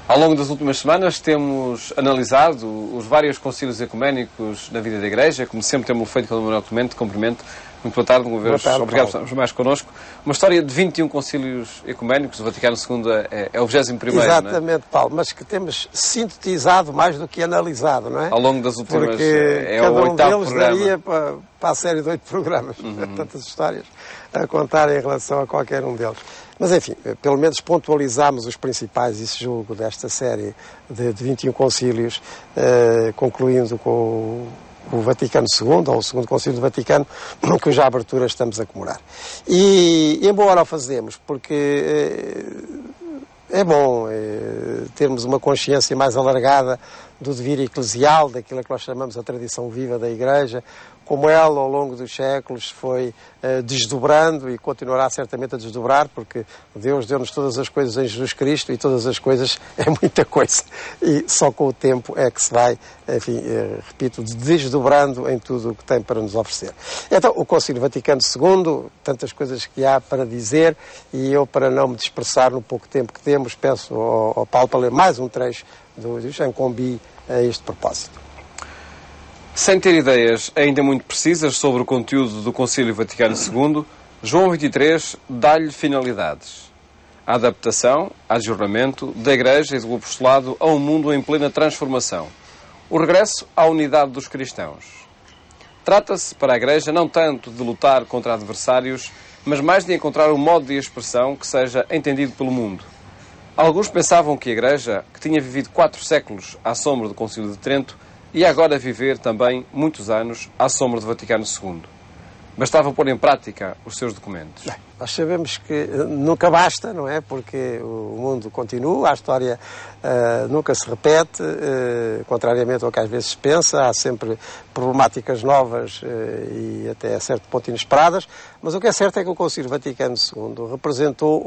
Ao longo das últimas semanas temos analisado os vários concílios ecuménicos na vida da Igreja, como sempre temos feito com o Manuel Clemente. Cumprimento. Muito boa tarde, uma vez. Obrigado por estar mais connosco. Uma história de 21 concílios ecuménicos, o Vaticano II é o 21º. Exatamente, não é? Paulo, mas que temos sintetizado mais do que analisado, não é? Ao longo das últimas... Porque é cada o um oitavo deles programa. daria para a série de 8 programas, tantas histórias a contar em relação a qualquer um deles. Mas, enfim, pelo menos pontualizámos os principais, isso julgo, desta série de 21 concílios, concluindo com o Vaticano II, ou o Segundo Concílio do Vaticano, cuja abertura estamos a comemorar. E embora o fazemos, porque é bom termos uma consciência mais alargada do devir eclesial, daquilo que nós chamamos a tradição viva da Igreja, como ela, ao longo dos séculos, foi desdobrando e continuará certamente a desdobrar, porque Deus deu-nos todas as coisas em Jesus Cristo e todas as coisas é muita coisa. E só com o tempo é que se vai, enfim, repito, desdobrando em tudo o que tem para nos oferecer. Então, o Concílio Vaticano II, tantas coisas que há para dizer, e eu, para não me dispersar no pouco tempo que temos, peço ao Paulo para ler mais um trecho do Jean Combi a este propósito. Sem ter ideias ainda muito precisas sobre o conteúdo do Concílio Vaticano II, João XXIII dá-lhe finalidades. A adaptação, ajornamento da Igreja e do apostolado a um mundo em plena transformação. O regresso à unidade dos cristãos. Trata-se, para a Igreja, não tanto de lutar contra adversários, mas mais de encontrar um modo de expressão que seja entendido pelo mundo. Alguns pensavam que a Igreja, que tinha vivido 4 séculos à sombra do Concílio de Trento, ia agora viver também muitos anos à sombra do Vaticano II. Bastava pôr em prática os seus documentos. Bem, nós sabemos que nunca basta, não é? Porque o mundo continua, a história nunca se repete, contrariamente ao que às vezes se pensa, há sempre problemáticas novas e até a certo ponto inesperadas, mas o que é certo é que o Concílio Vaticano II representou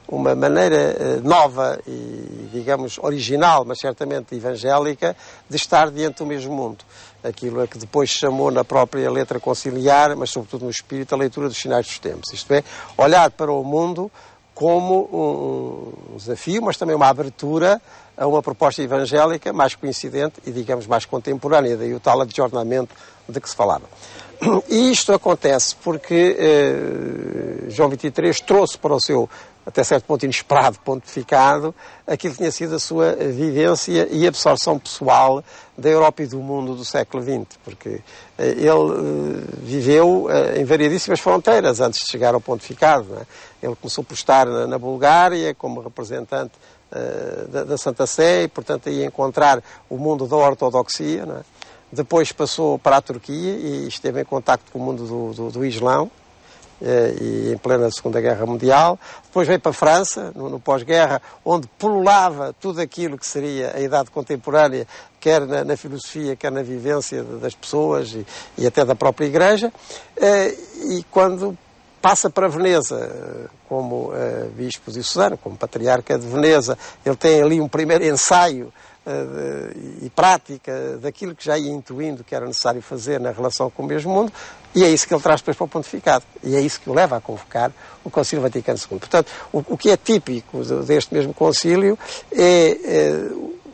uma maneira nova e, digamos, original, mas certamente evangélica, de estar diante do mesmo mundo. Aquilo a que depois chamou na própria letra conciliar, mas sobretudo no espírito, a leitura dos sinais dos tempos. Isto é, olhar para o mundo como um desafio, mas também uma abertura a uma proposta evangélica mais coincidente e, digamos, mais contemporânea, daí o tal adjornamento de que se falava. E isto acontece porque João XXIII trouxe para o seu, até certo ponto inesperado, pontificado, aquilo que tinha sido a sua vivência e absorção pessoal da Europa e do mundo do século XX, porque ele viveu em variedíssimas fronteiras antes de chegar ao pontificado. Não é? Ele começou por estar na Bulgária como representante da Santa Sé e, portanto, ia encontrar o mundo da ortodoxia. Não é? Depois passou para a Turquia e esteve em contacto com o mundo do Islão, e em plena Segunda Guerra Mundial. Depois veio para a França, no pós-guerra, onde pululava tudo aquilo que seria a idade contemporânea, quer na filosofia, quer na vivência das pessoas e até da própria Igreja. E quando passa para Veneza, como bispo diocesano, como patriarca de Veneza, ele tem ali um primeiro ensaio e prática daquilo que já ia intuindo que era necessário fazer na relação com o mesmo mundo, e é isso que ele traz depois para o pontificado, e é isso que o leva a convocar o Concílio Vaticano II. Portanto, o que é típico deste mesmo concílio é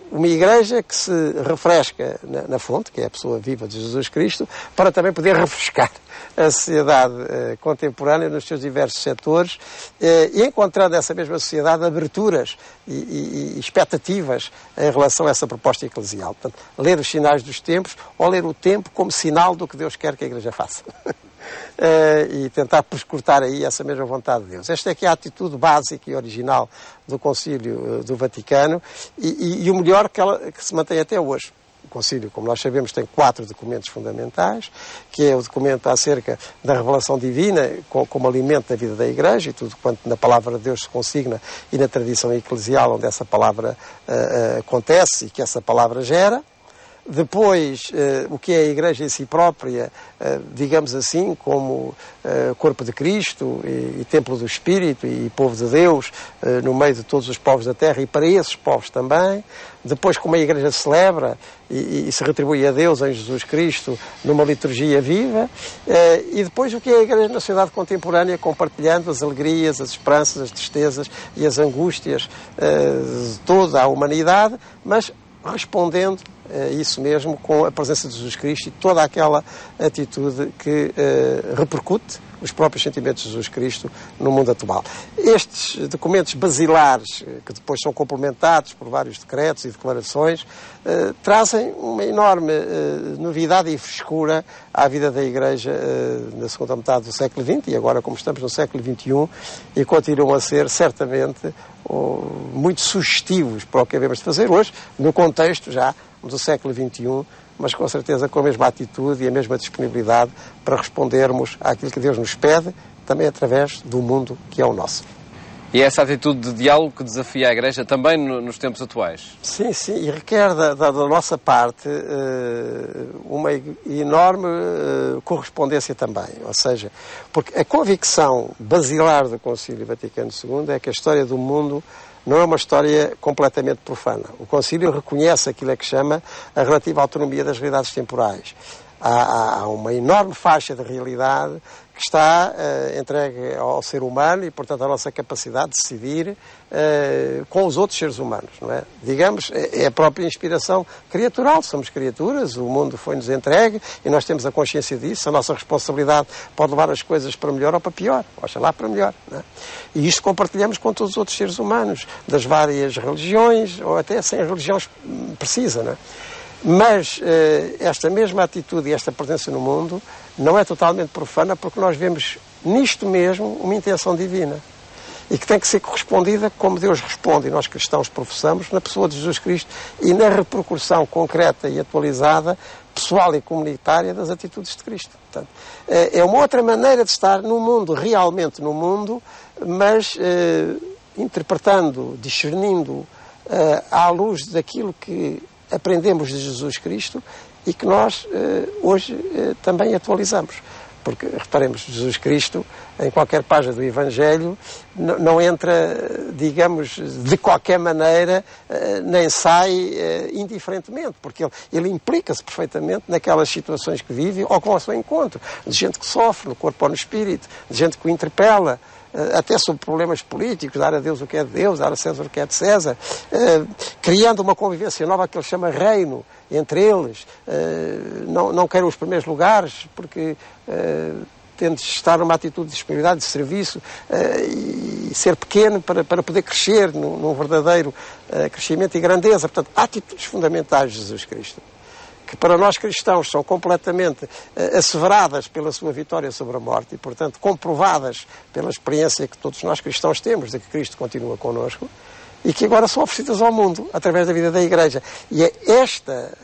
uma Igreja que se refresca na fonte, que é a pessoa viva de Jesus Cristo, para também poder refrescar a sociedade contemporânea nos seus diversos setores e encontrando essa mesma sociedade aberturas e expectativas em relação a essa proposta eclesial. Portanto, ler os sinais dos tempos ou ler o tempo como sinal do que Deus quer que a Igreja faça. E tentar prescrutar aí essa mesma vontade de Deus. Esta é que é a atitude básica e original do Concílio do Vaticano e o melhor que se mantém até hoje. O Concílio, como nós sabemos, tem 4 documentos fundamentais, que é o documento acerca da revelação divina como alimento da vida da Igreja e tudo quanto na palavra de Deus se consigna e na tradição eclesial onde essa palavra acontece e que essa palavra gera. Depois, o que é a Igreja em si própria, digamos assim, como corpo de Cristo e templo do Espírito e povo de Deus, no meio de todos os povos da terra e para esses povos também. Depois, como a Igreja celebra e se retribui a Deus em Jesus Cristo numa liturgia viva. E depois, o que é a Igreja na sociedade contemporânea, compartilhando as alegrias, as esperanças, as tristezas e as angústias de toda a humanidade, mas respondendo isso mesmo com a presença de Jesus Cristo e toda aquela atitude que repercute os próprios sentimentos de Jesus Cristo no mundo atual. Estes documentos basilares, que depois são complementados por vários decretos e declarações, trazem uma enorme novidade e frescura à vida da Igreja na segunda metade do século XX e agora, como estamos no século XXI, e continuam a ser certamente muito sugestivos para o que devemos de fazer hoje, no contexto já do século XXI, mas com certeza com a mesma atitude e a mesma disponibilidade para respondermos àquilo que Deus nos pede, também através do mundo que é o nosso. E é essa atitude de diálogo que desafia a Igreja também nos tempos atuais? Sim, e requer da nossa parte uma enorme correspondência também. Ou seja, porque a convicção basilar do Concílio Vaticano II é que a história do mundo não é uma história completamente profana. O Concílio reconhece aquilo que chama a relativa autonomia das realidades temporais. Há uma enorme faixa de realidade que está entregue ao ser humano e, portanto, à nossa capacidade de decidir com os outros seres humanos, não é? Digamos, é a própria inspiração criatural. Somos criaturas, o mundo foi-nos entregue e nós temos a consciência disso. A nossa responsabilidade pode levar as coisas para melhor ou para pior, oxalá para melhor, não é? E isto compartilhamos com todos os outros seres humanos, das várias religiões ou até sem religião precisa, não é? Mas esta mesma atitude e esta presença no mundo não é totalmente profana, porque nós vemos nisto mesmo uma intenção divina e que tem que ser correspondida como Deus responde, e nós cristãos professamos, na pessoa de Jesus Cristo e na repercussão concreta e atualizada, pessoal e comunitária das atitudes de Cristo. Portanto, é uma outra maneira de estar no mundo, realmente no mundo, mas interpretando, discernindo à luz daquilo que aprendemos de Jesus Cristo e que nós hoje também atualizamos. Porque, reparemos, Jesus Cristo, em qualquer página do Evangelho, não entra, digamos, de qualquer maneira, nem sai indiferentemente, porque ele implica-se perfeitamente naquelas situações que vive ou com o seu encontro, de gente que sofre, no corpo ou no espírito, de gente que o interpela, até sobre problemas políticos, dar a Deus o que é de Deus, dar a César o que é de César, criando uma convivência nova que ele chama reino entre eles. Não quero os primeiros lugares, porque tendo de estar numa atitude de disponibilidade, de serviço, e ser pequeno para poder crescer num verdadeiro crescimento e grandeza. Portanto, há atitudes fundamentais de Jesus Cristo, que para nós cristãos são completamente asseveradas pela sua vitória sobre a morte e, portanto, comprovadas pela experiência que todos nós cristãos temos de que Cristo continua connosco e que agora são oferecidas ao mundo através da vida da Igreja. E é esta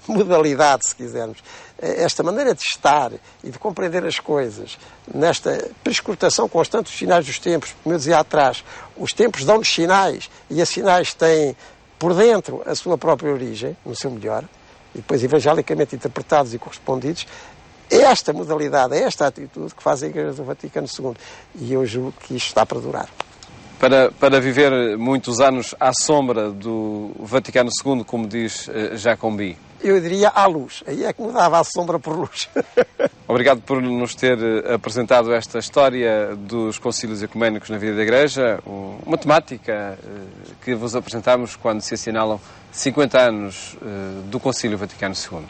modalidade, se quisermos, esta maneira de estar e de compreender as coisas, nesta prescrutação constante dos sinais dos tempos, como eu dizia atrás, os tempos dão-nos sinais e esses sinais têm por dentro a sua própria origem, no seu melhor, e depois evangelicamente interpretados e correspondidos. É esta modalidade, é esta atitude que faz a Igreja do Vaticano II. E eu julgo que isto está para durar. Para viver muitos anos à sombra do Vaticano II, como diz Jacobi? Eu diria à luz. Aí é que mudava a sombra por luz. Obrigado por nos ter apresentado esta história dos concílios ecuménicos na vida da Igreja, uma temática que vos apresentámos quando se assinalam 50 anos do Concílio Vaticano II.